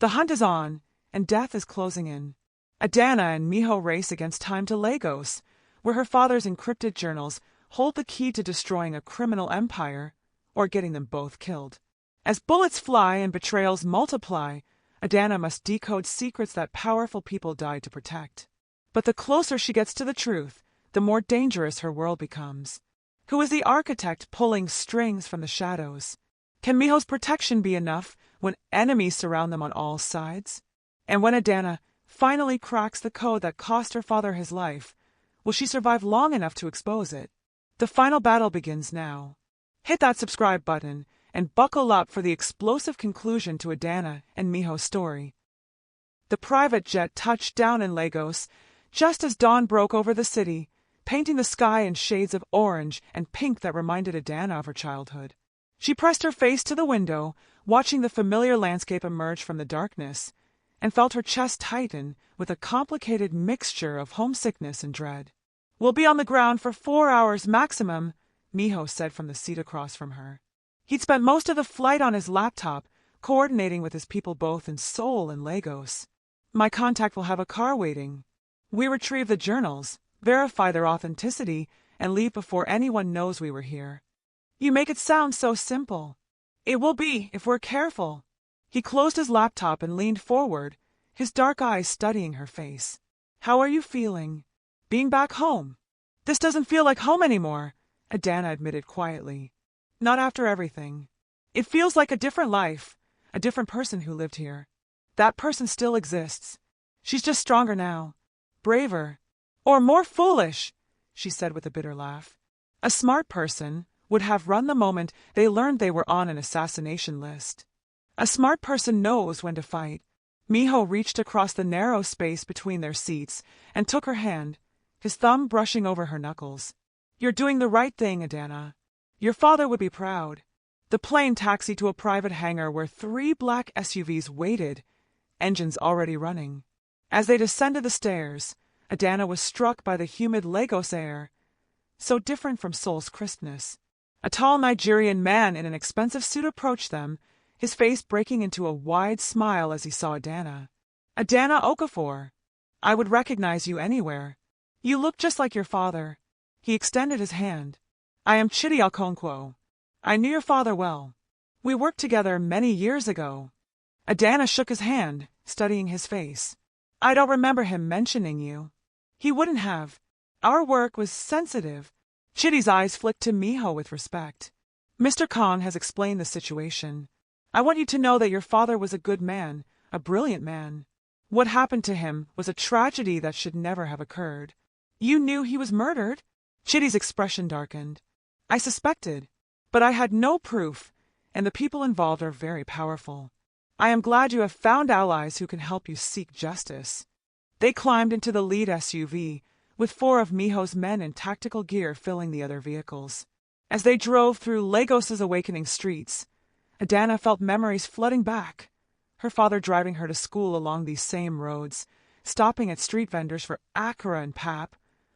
The hunt is on, and death is closing in. Adanna and Minho race against time to Lagos, where her father's encrypted journals hold the key to destroying a criminal empire, or getting them both killed. As bullets fly and betrayals multiply, Adanna must decode secrets that powerful people died to protect. But the closer she gets to the truth, the more dangerous her world becomes. Who is the architect pulling strings from the shadows? Can Minho's protection be enough when enemies surround them on all sides? And when Adanna finally cracks the code that cost her father his life, will she survive long enough to expose it? The final battle begins now. Hit that subscribe button and buckle up for the explosive conclusion to Adanna and Minho's story. The private jet touched down in Lagos just as dawn broke over the city, painting the sky in shades of orange and pink that reminded Adanna of her childhood. She pressed her face to the window, watching the familiar landscape emerge from the darkness, and felt her chest tighten with a complicated mixture of homesickness and dread. "We'll be on the ground for 4 hours maximum," Minho said from the seat across from her. He'd spent most of the flight on his laptop, coordinating with his people both in Seoul and Lagos. "My contact will have a car waiting. We retrieve the journals, verify their authenticity, and leave before anyone knows we were here." "You make it sound so simple." "It will be, if we're careful." He closed his laptop and leaned forward, his dark eyes studying her face. "How are you feeling? Being back home?" "This doesn't feel like home anymore," Adanna admitted quietly. "Not after everything. It feels like a different life, a different person who lived here. That person still exists. She's just stronger now. Braver. Or more foolish," she said with a bitter laugh. "A smart person would have run the moment they learned they were on an assassination list. A smart person knows when to fight." Minho reached across the narrow space between their seats and took her hand, his thumb brushing over her knuckles. "You're doing the right thing, Adanna. Your father would be proud." The plane taxied to a private hangar where 3 black SUVs waited, engines already running. As they descended the stairs, Adanna was struck by the humid Lagos air, so different from Seoul's crispness. A tall Nigerian man in an expensive suit approached them, his face breaking into a wide smile as he saw Adanna. "Adanna Okafor. I would recognize you anywhere. You look just like your father." He extended his hand. "I am Chidi Okonkwo. I knew your father well. We worked together many years ago." Adanna shook his hand, studying his face. "I don't remember him mentioning you." "He wouldn't have. Our work was sensitive." Chidi's eyes flicked to Minho with respect. "Mr. Kong has explained the situation. I want you to know that your father was a good man, a brilliant man. What happened to him was a tragedy that should never have occurred." "You knew he was murdered?" Chidi's expression darkened. "I suspected, but I had no proof, and the people involved are very powerful. I am glad you have found allies who can help you seek justice." They climbed into the lead SUV, with 4 of Minho's men in tactical gear filling the other vehicles. As they drove through Lagos's awakening streets, Adanna felt memories flooding back, her father driving her to school along these same roads, stopping at street vendors for akara and pap,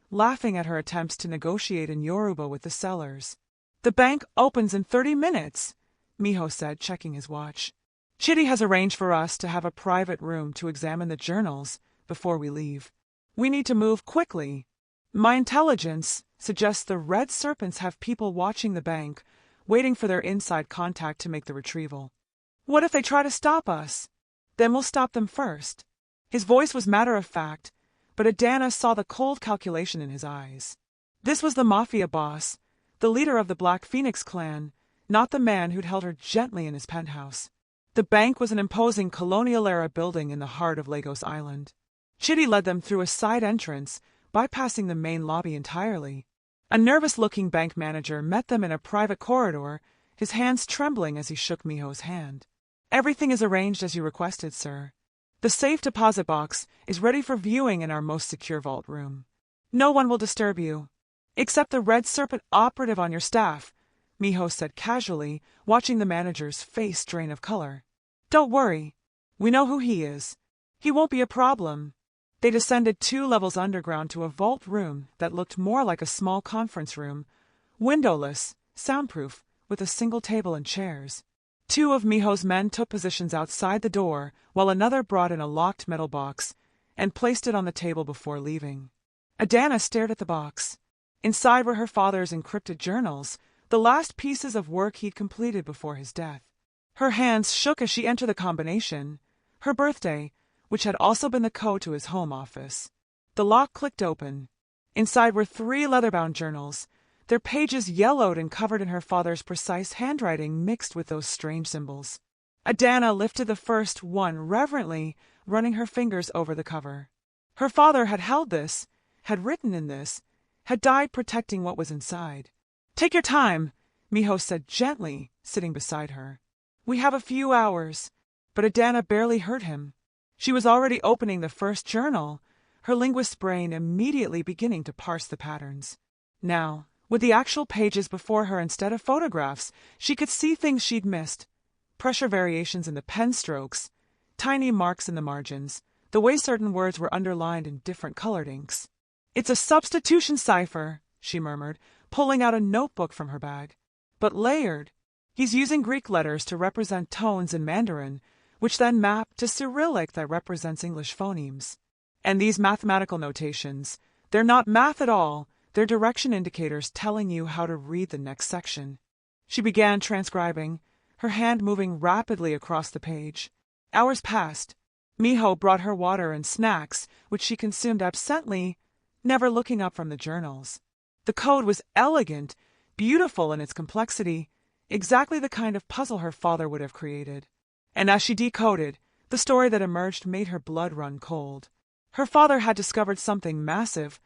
laughing at her attempts to negotiate in Yoruba with the sellers. "The bank opens in 30 minutes, Minho said, checking his watch. "Chidi has arranged for us to have a private room to examine the journals before we leave. We need to move quickly. My intelligence suggests the Red Serpents have people watching the bank, waiting for their inside contact to make the retrieval. What if they try to stop us? Then we'll stop them first." His voice was matter-of-fact, but Adanna saw the cold calculation in his eyes. This was the Mafia boss, the leader of the Black Phoenix clan, not the man who'd held her gently in his penthouse. The bank was an imposing colonial-era building in the heart of Lagos Island. Chidi led them through a side entrance, bypassing the main lobby entirely. A nervous-looking bank manager met them in a private corridor, his hands trembling as he shook Minho's hand. "Everything is arranged as you requested, sir. The safe deposit box is ready for viewing in our most secure vault room. No one will disturb you, except the Red Serpent operative on your staff," Minho said casually, watching the manager's face drain of color. "Don't worry. We know who he is. He won't be a problem." They descended 2 levels underground to a vault room that looked more like a small conference room, windowless, soundproof, with a single table and chairs. Two of Minho's men took positions outside the door, while another brought in a locked metal box and placed it on the table before leaving. Adanna stared at the box. Inside were her father's encrypted journals, the last pieces of work he'd completed before his death. Her hands shook as she entered the combination, her birthday, which had also been the code to his home office. The lock clicked open. Inside were 3 leather-bound journals, their pages yellowed and covered in her father's precise handwriting mixed with those strange symbols. Adanna lifted the first one reverently, running her fingers over the cover. Her father had held this, had written in this, had died protecting what was inside. "Take your time," Minho said gently, sitting beside her. "We have a few hours." But Adanna barely heard him. She was already opening the first journal, her linguist's brain immediately beginning to parse the patterns. Now, with the actual pages before her instead of photographs, she could see things she'd missed. Pressure variations in the pen strokes, tiny marks in the margins, the way certain words were underlined in different colored inks. "It's a substitution cipher," she murmured, pulling out a notebook from her bag. "But layered. He's using Greek letters to represent tones in Mandarin, which then map to Cyrillic that represents English phonemes. And these mathematical notations, they're not math at all, they're direction indicators telling you how to read the next section." She began transcribing, her hand moving rapidly across the page. Hours passed. Minho brought her water and snacks, which she consumed absently, never looking up from the journals. The code was elegant, beautiful in its complexity, exactly the kind of puzzle her father would have created. And as she decoded, the story that emerged made her blood run cold. Her father had discovered something massive,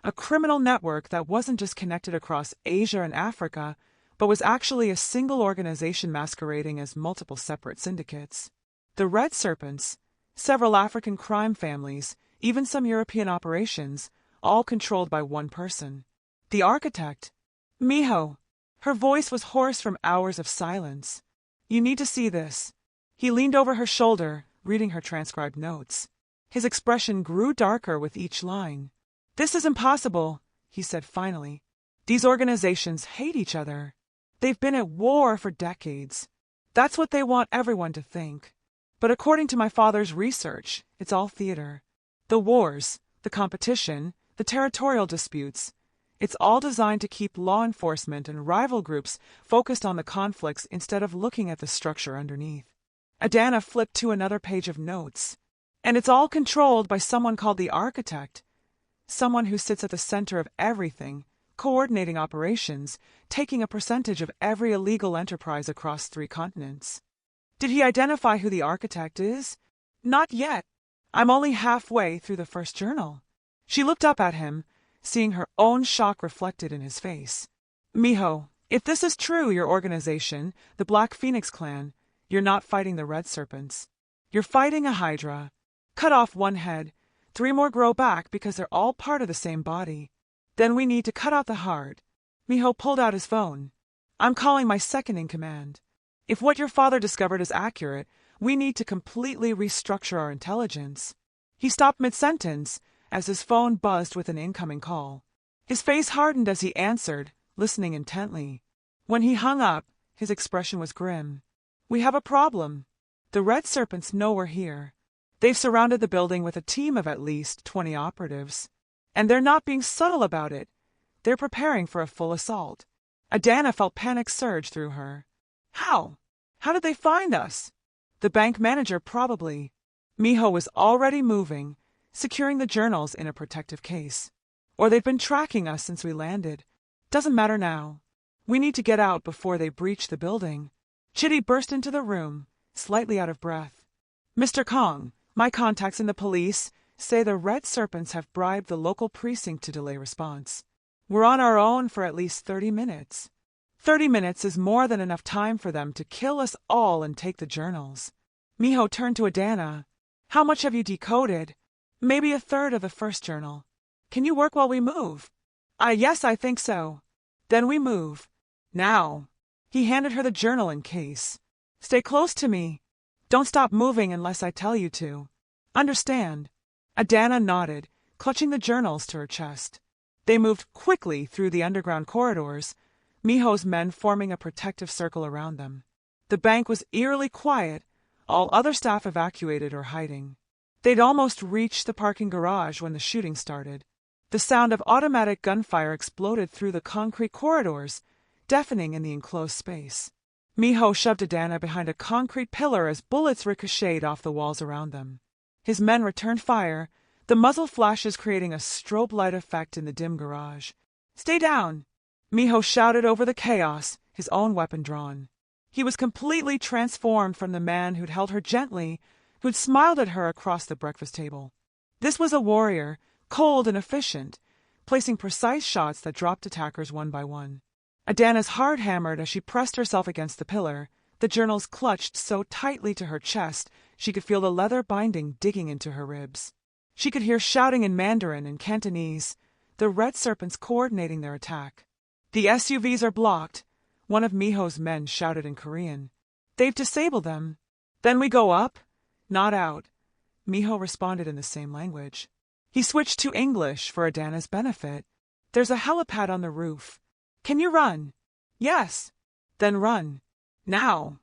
a criminal network that wasn't just connected across Asia and Africa, but was actually a single organization masquerading as multiple separate syndicates. The Red Serpents, several African crime families, even some European operations, all controlled by one person. The architect, Minho. Her voice was hoarse from hours of silence. "You need to see this." He leaned over her shoulder, reading her transcribed notes. His expression grew darker with each line. "This is impossible," he said finally. "These organizations hate each other. They've been at war for decades. That's what they want everyone to think. But according to my father's research, it's all theater. The wars, the competition, the territorial disputes, it's all designed to keep law enforcement and rival groups focused on the conflicts instead of looking at the structure underneath." Adanna flipped to another page of notes. "And it's all controlled by someone called the architect, someone who sits at the center of everything, coordinating operations, taking a percentage of every illegal enterprise across 3 continents." "Did he identify who the architect is?" "Not yet. I'm only halfway through the first journal." She looked up at him, seeing her own shock reflected in his face. "Minho, if this is true, your organization, the Black Phoenix Clan, you're not fighting the Red Serpents. You're fighting a Hydra. Cut off one head, 3 more grow back because they're all part of the same body. Then we need to cut out the heart." Minho pulled out his phone. "I'm calling my second-in-command. If what your father discovered is accurate, we need to completely restructure our intelligence." He stopped mid-sentence as his phone buzzed with an incoming call. His face hardened as he answered, listening intently. When he hung up, his expression was grim. "We have a problem. The Red Serpents know we're here. They've surrounded the building with a team of at least 20 operatives. And they're not being subtle about it. They're preparing for a full assault." Adanna felt panic surge through her. "How? How did they find us?" "The bank manager, probably." Minho was already moving, securing the journals in a protective case. "Or they've been tracking us since we landed. Doesn't matter now. We need to get out before they breach the building." Chitty burst into the room, slightly out of breath. "Mr. Kong, my contacts in the police say the Red Serpents have bribed the local precinct to delay response. We're on our own for at least 30 minutes. 30 minutes is more than enough time for them to kill us all and take the journals." Minho turned to Adanna. "How much have you decoded?" "Maybe a third of the first journal." "Can you work while we move?" Yes, I think so." "Then we move. Now." He handed her the journal in case. "Stay close to me. Don't stop moving unless I tell you to. Understand?" Adanna nodded, clutching the journals to her chest. They moved quickly through the underground corridors, Minho's men forming a protective circle around them. The bank was eerily quiet, all other staff evacuated or hiding. They'd almost reached the parking garage when the shooting started. The sound of automatic gunfire exploded through the concrete corridors, deafening in the enclosed space. Minho shoved Adanna behind a concrete pillar as bullets ricocheted off the walls around them. His men returned fire, the muzzle flashes creating a strobe light effect in the dim garage. "Stay down!" Minho shouted over the chaos, his own weapon drawn. He was completely transformed from the man who'd held her gently, who'd smiled at her across the breakfast table. This was a warrior, cold and efficient, placing precise shots that dropped attackers one by one. Adanna's heart hammered as she pressed herself against the pillar, the journals clutched so tightly to her chest she could feel the leather binding digging into her ribs. She could hear shouting in Mandarin and Cantonese, the red serpents coordinating their attack. "The SUVs are blocked," one of Minho's men shouted in Korean. "They've disabled them." "Then we go up, not out," Minho responded in the same language. He switched to English for Adanna's benefit. "There's a helipad on the roof. Can you run?" "Yes." "Then run. Now."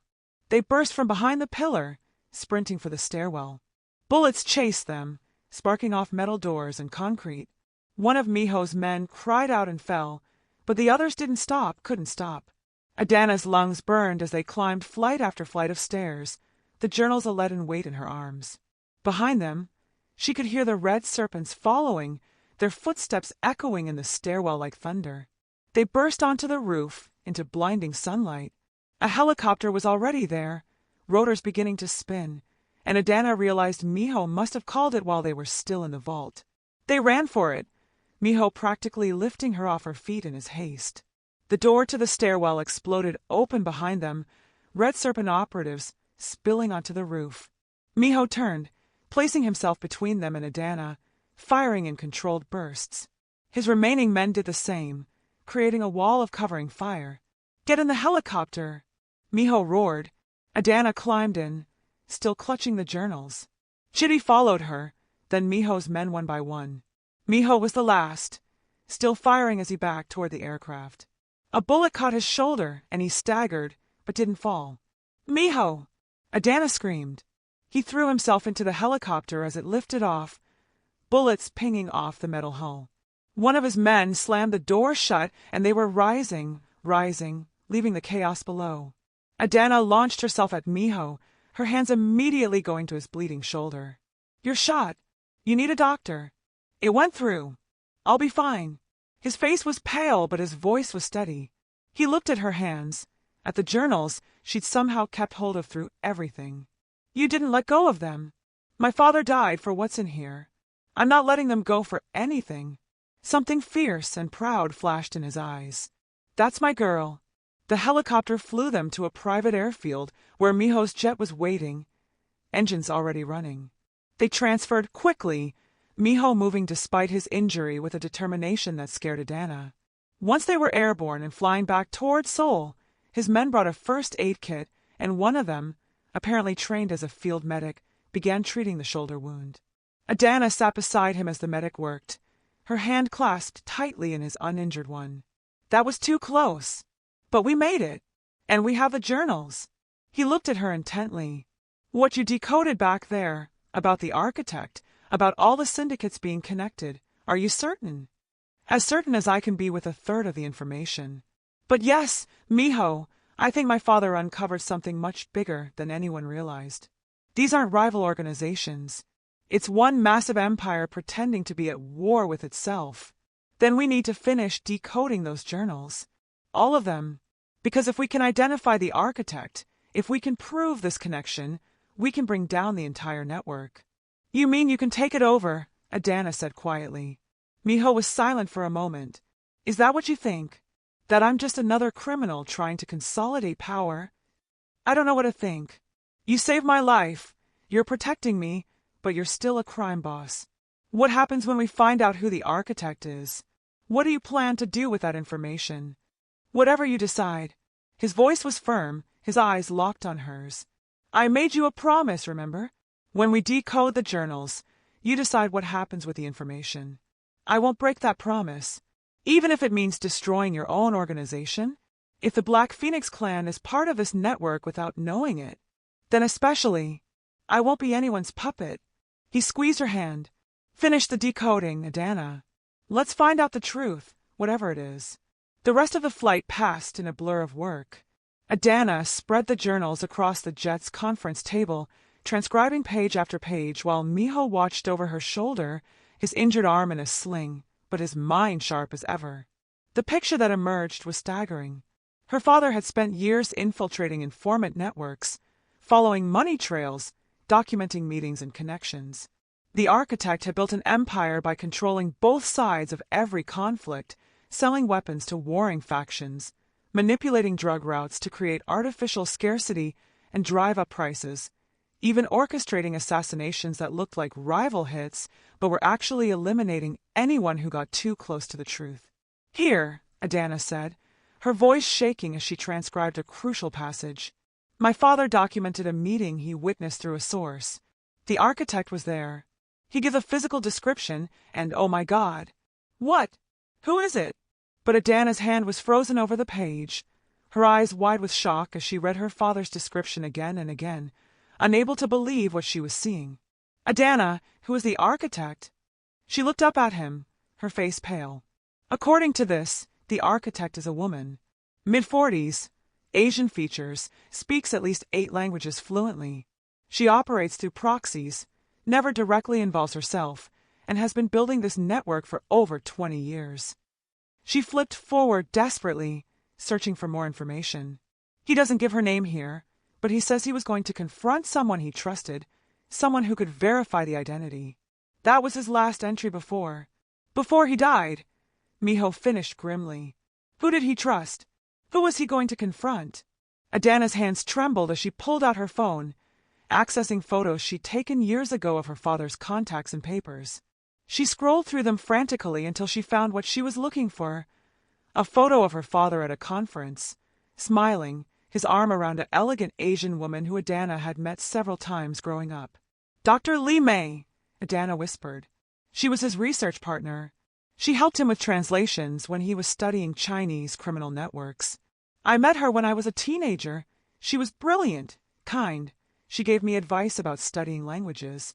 They burst from behind the pillar, sprinting for the stairwell. Bullets chased them, sparking off metal doors and concrete. One of Minho's men cried out and fell, but the others couldn't stop. Adanna's lungs burned as they climbed flight after flight of stairs, the journals a leaden weight in her arms. Behind them, she could hear the red serpents following, their footsteps echoing in the stairwell like thunder. They burst onto the roof, into blinding sunlight. A helicopter was already there, rotors beginning to spin, and Adanna realized Minho must have called it while they were still in the vault. They ran for it, Minho practically lifting her off her feet in his haste. The door to the stairwell exploded open behind them, red serpent operatives spilling onto the roof. Minho turned, placing himself between them and Adanna, firing in controlled bursts. His remaining men did the same, creating a wall of covering fire. "Get in the helicopter!" Minho roared. Adanna climbed in, still clutching the journals. Chitty followed her, then Minho's men one by one. Minho was the last, still firing as he backed toward the aircraft. A bullet caught his shoulder, and he staggered, but didn't fall. "Minho!" Adanna screamed. He threw himself into the helicopter as it lifted off, bullets pinging off the metal hull. One of his men slammed the door shut, and they were rising, leaving the chaos below. Adanna launched herself at Minho, her hands immediately going to his bleeding shoulder. "You're shot. You need a doctor." "It went through. I'll be fine." His face was pale, but his voice was steady. He looked at her hands, at the journals she'd somehow kept hold of through everything. "You didn't let go of them. My father died for what's in here. I'm not letting them go for anything." Something fierce and proud flashed in his eyes. "That's my girl." The helicopter flew them to a private airfield where Minho's jet was waiting, engines already running. They transferred quickly, Minho moving despite his injury with a determination that scared Adanna. Once they were airborne and flying back toward Seoul, his men brought a first aid kit, and one of them, apparently trained as a field medic, began treating the shoulder wound. Adanna sat beside him as the medic worked, her hand clasped tightly in his uninjured one. "That was too close. But we made it. And we have the journals." He looked at her intently. "What you decoded back there, about the architect, about all the syndicates being connected, are you certain?" "As certain as I can be with a third of the information. But yes, Minho, I think my father uncovered something much bigger than anyone realized. These aren't rival organizations. It's one massive empire pretending to be at war with itself. Then we need to finish decoding those journals. All of them. Because if we can identify the architect, if we can prove this connection, we can bring down the entire network." "You mean you can take it over?" Adanna said quietly. Minho was silent for a moment. "Is that what you think? That I'm just another criminal trying to consolidate power?" "I don't know what to think. You saved my life. You're protecting me, but you're still a crime boss. What happens when we find out who the architect is? What do you plan to do with that information?" "Whatever you decide." His voice was firm, his eyes locked on hers. "I made you a promise, remember? When we decode the journals, you decide what happens with the information. I won't break that promise, even if it means destroying your own organization." If the Black Phoenix clan is part of this network without knowing it, then especially, I won't be anyone's puppet. He squeezed her hand. Finish the decoding, Adanna. Let's find out the truth, whatever it is. The rest of the flight passed in a blur of work. Adanna spread the journals across the jet's conference table, transcribing page after page, while Minho watched over her shoulder, his injured arm in a sling, but his mind sharp as ever. The picture that emerged was staggering. Her father had spent years infiltrating informant networks, following money trails, documenting meetings and connections. The architect had built an empire by controlling both sides of every conflict, selling weapons to warring factions, manipulating drug routes to create artificial scarcity and drive up prices, even orchestrating assassinations that looked like rival hits but were actually eliminating anyone who got too close to the truth. Here, Adanna said, her voice shaking as she transcribed a crucial passage. My father documented a meeting he witnessed through a source. The architect was there. He gave a physical description, and oh my God. What? Who is it? But Adanna's hand was frozen over the page, her eyes wide with shock as she read her father's description again and again, unable to believe what she was seeing. Adanna, who was the architect? She looked up at him, her face pale. According to this, the architect is a woman. Mid-40s, Asian features, speaks at least 8 languages fluently. She operates through proxies, never directly involves herself, and has been building this network for over 20 years. She flipped forward desperately, searching for more information. He doesn't give her name here, but he says he was going to confront someone he trusted, someone who could verify the identity. That was his last entry before he died. Minho finished grimly. Who did he trust? Who was he going to confront? Adanna's hands trembled as she pulled out her phone, accessing photos she'd taken years ago of her father's contacts and papers. She scrolled through them frantically until she found what she was looking for, a photo of her father at a conference, smiling, his arm around an elegant Asian woman who Adanna had met several times growing up. Dr. Li Mei, Adanna whispered. She was his research partner. She helped him with translations when he was studying Chinese criminal networks. I met her when I was a teenager. She was brilliant, kind. She gave me advice about studying languages.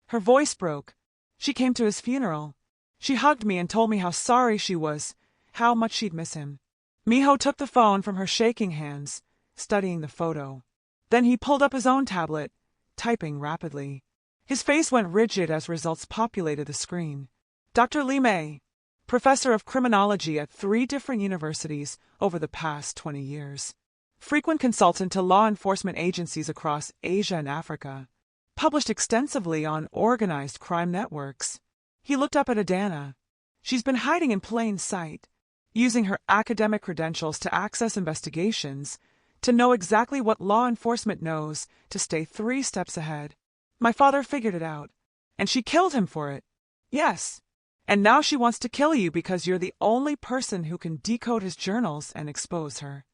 Her voice broke. She came to his funeral. She hugged me and told me how sorry she was, how much she'd miss him. Minho took the phone from her shaking hands, studying the photo. Then he pulled up his own tablet, typing rapidly. His face went rigid as results populated the screen. Dr. Li Mei, professor of criminology at 3 different universities over the past 20 years. Frequent consultant to law enforcement agencies across Asia and Africa. Published extensively on organized crime networks. He looked up at Adanna. She's been hiding in plain sight, using her academic credentials to access investigations, to know exactly what law enforcement knows, to stay 3 steps ahead. My father figured it out, and she killed him for it. Yes, and now she wants to kill you because you're the only person who can decode his journals and expose her.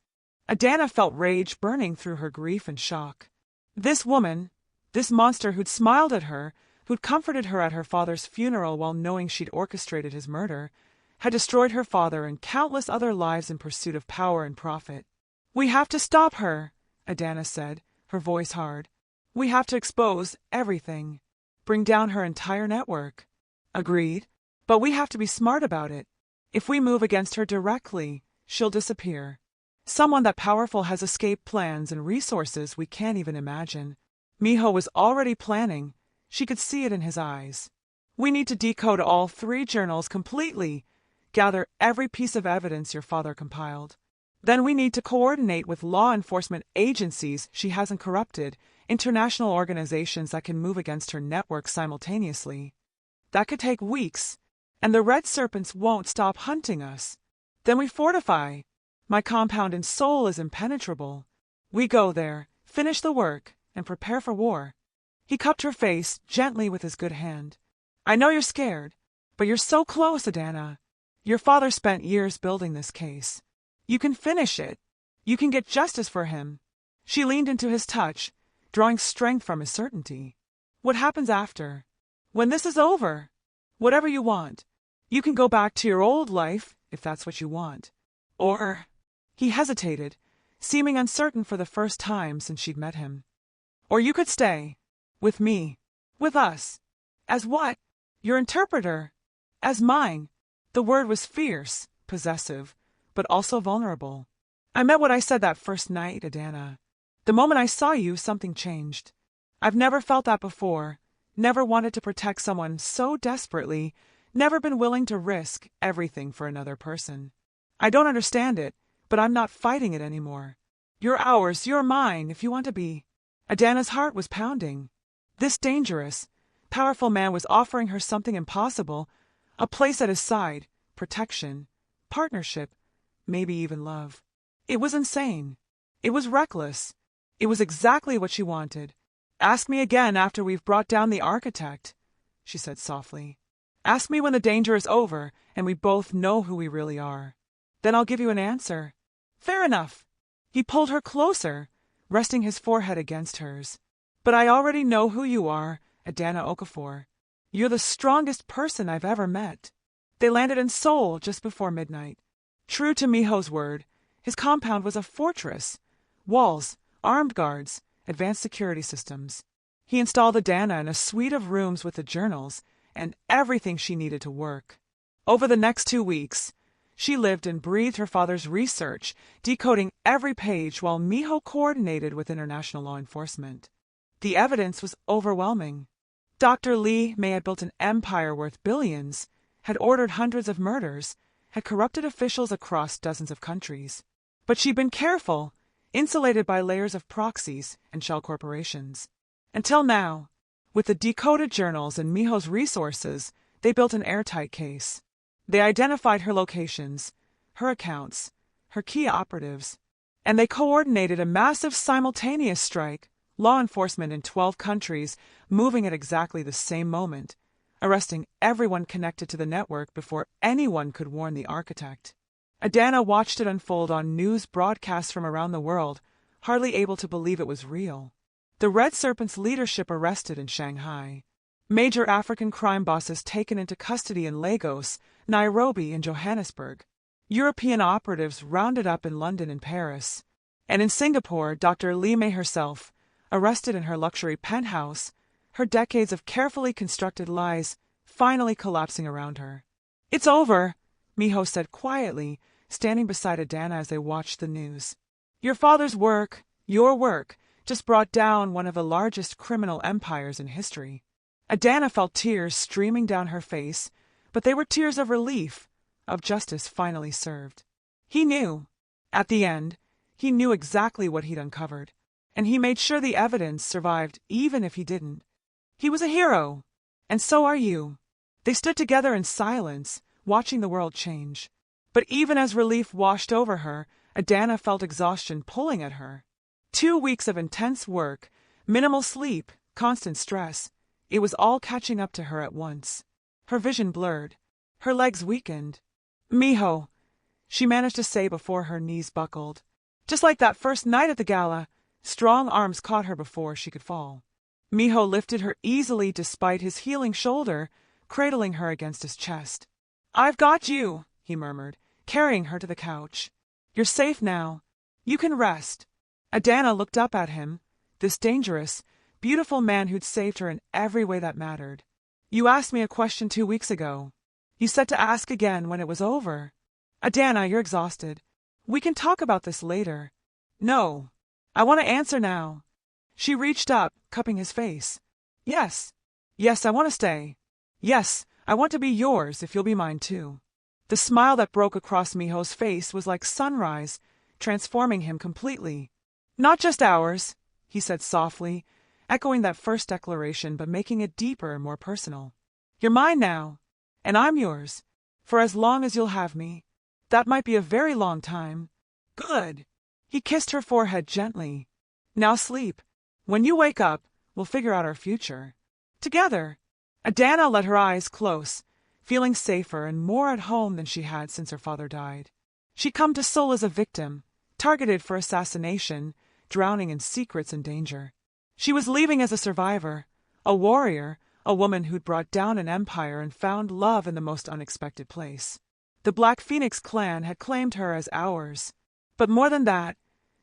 Adanna felt rage burning through her grief and shock. This woman, this monster who'd smiled at her, who'd comforted her at her father's funeral while knowing she'd orchestrated his murder, had destroyed her father and countless other lives in pursuit of power and profit. We have to stop her, Adanna said, her voice hard. We have to expose everything. Bring down her entire network. Agreed, but we have to be smart about it. If we move against her directly, she'll disappear. Someone that powerful has escape plans and resources we can't even imagine. Minho was already planning. She could see it in his eyes. We need to decode all 3 journals completely, gather every piece of evidence your father compiled. Then we need to coordinate with law enforcement agencies she hasn't corrupted, international organizations that can move against her network simultaneously. That could take weeks, and the red serpents won't stop hunting us. Then we fortify. My compound in Seoul is impenetrable. We go there, finish the work, and prepare for war. He cupped her face gently with his good hand. I know you're scared, but you're so close, Adanna. Your father spent years building this case. You can finish it. You can get justice for him. She leaned into his touch, drawing strength from his certainty. What happens after? When this is over? Whatever you want. You can go back to your old life, if that's what you want. Or He hesitated, seeming uncertain for the first time since she'd met him. Or you could stay. With me. With us. As what? Your interpreter. As mine. The word was fierce, possessive, but also vulnerable. I meant what I said that first night, Adanna. The moment I saw you, something changed. I've never felt that before, never wanted to protect someone so desperately, never been willing to risk everything for another person. I don't understand it, but I'm not fighting it anymore. You're ours, you're mine, if you want to be. Adanna's heart was pounding. This dangerous, powerful man was offering her something impossible, a place at his side, protection, partnership, maybe even love. It was insane. It was reckless. It was exactly what she wanted. Ask me again after we've brought down the architect, she said softly. Ask me when the danger is over and we both know who we really are. Then I'll give you an answer. Fair enough. He pulled her closer, resting his forehead against hers. But I already know who you are, Adanna Okafor. You're the strongest person I've ever met. They landed in Seoul just before midnight. True to Minho's word, his compound was a fortress. Walls, armed guards, advanced security systems. He installed Adanna in a suite of rooms with the journals and everything she needed to work. Over the next 2 weeks, she lived and breathed her father's research, decoding every page while Minho coordinated with international law enforcement. The evidence was overwhelming. Dr. Lee may have built an empire worth billions, had ordered hundreds of murders, had corrupted officials across dozens of countries. But she'd been careful, insulated by layers of proxies and shell corporations. Until now, with the decoded journals and Minho's resources, they built an airtight case. They identified her locations, her accounts, her key operatives, and they coordinated a massive simultaneous strike, law enforcement in 12 countries moving at exactly the same moment, arresting everyone connected to the network before anyone could warn the architect. Adanna watched it unfold on news broadcasts from around the world, hardly able to believe it was real. The Red Serpent's leadership arrested in Shanghai. Major African crime bosses taken into custody in Lagos, Nairobi, and Johannesburg. European operatives rounded up in London and Paris. And in Singapore, Dr. Lee May herself, arrested in her luxury penthouse, her decades of carefully constructed lies finally collapsing around her. It's over, Minho said quietly, standing beside Adanna as they watched the news. Your father's work, your work, just brought down one of the largest criminal empires in history. Adanna felt tears streaming down her face, but they were tears of relief, of justice finally served. He knew. At the end, he knew exactly what he'd uncovered, and he made sure the evidence survived even if he didn't. He was a hero, and so are you. They stood together in silence, watching the world change. But even as relief washed over her, Adanna felt exhaustion pulling at her. 2 weeks of intense work, minimal sleep, constant stress. It was all catching up to her at once. Her vision blurred. Her legs weakened. Minho, she managed to say before her knees buckled. Just like that first night at the gala, strong arms caught her before she could fall. Minho lifted her easily despite his healing shoulder, cradling her against his chest. I've got you, he murmured, carrying her to the couch. You're safe now. You can rest. Adanna looked up at him, this dangerous, beautiful man who'd saved her in every way that mattered. You asked me a question 2 weeks ago. You said to ask again when it was over. Adanna, you're exhausted. We can talk about this later. No. I want to answer now. She reached up, cupping his face. Yes. Yes, I want to stay. Yes, I want to be yours if you'll be mine too. The smile that broke across Minho's face was like sunrise, transforming him completely. Not just ours, he said softly, echoing that first declaration but making it deeper and more personal. You're mine now, and I'm yours, for as long as you'll have me. That might be a very long time. Good. He kissed her forehead gently. Now sleep. When you wake up, we'll figure out our future. Together. Adanna let her eyes close, feeling safer and more at home than she had since her father died. She'd come to Seoul as a victim, targeted for assassination, drowning in secrets and danger. She was leaving as a survivor, a warrior, a woman who'd brought down an empire and found love in the most unexpected place. The Black Phoenix clan had claimed her as ours. But more than that,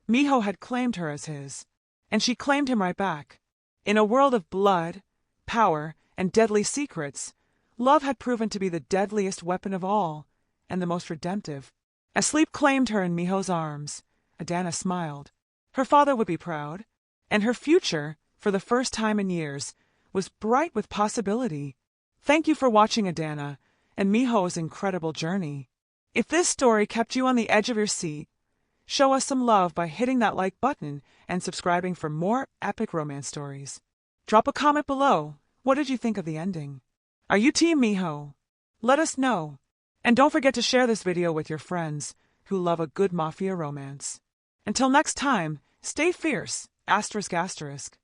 Minho had claimed her as his, and she claimed him right back. In a world of blood, power, and deadly secrets, love had proven to be the deadliest weapon of all, and the most redemptive. As sleep claimed her in Minho's arms, Adanna smiled. Her father would be proud, and her future, for the first time in years, was bright with possibility. Thank you for watching Adanna and Minho's incredible journey. If this story kept you on the edge of your seat, show us some love by hitting that like button and subscribing for more epic romance stories. Drop a comment below. What did you think of the ending? Are you Team Minho? Let us know. And don't forget to share this video with your friends who love a good Mafia romance. Until next time, stay fierce, ***.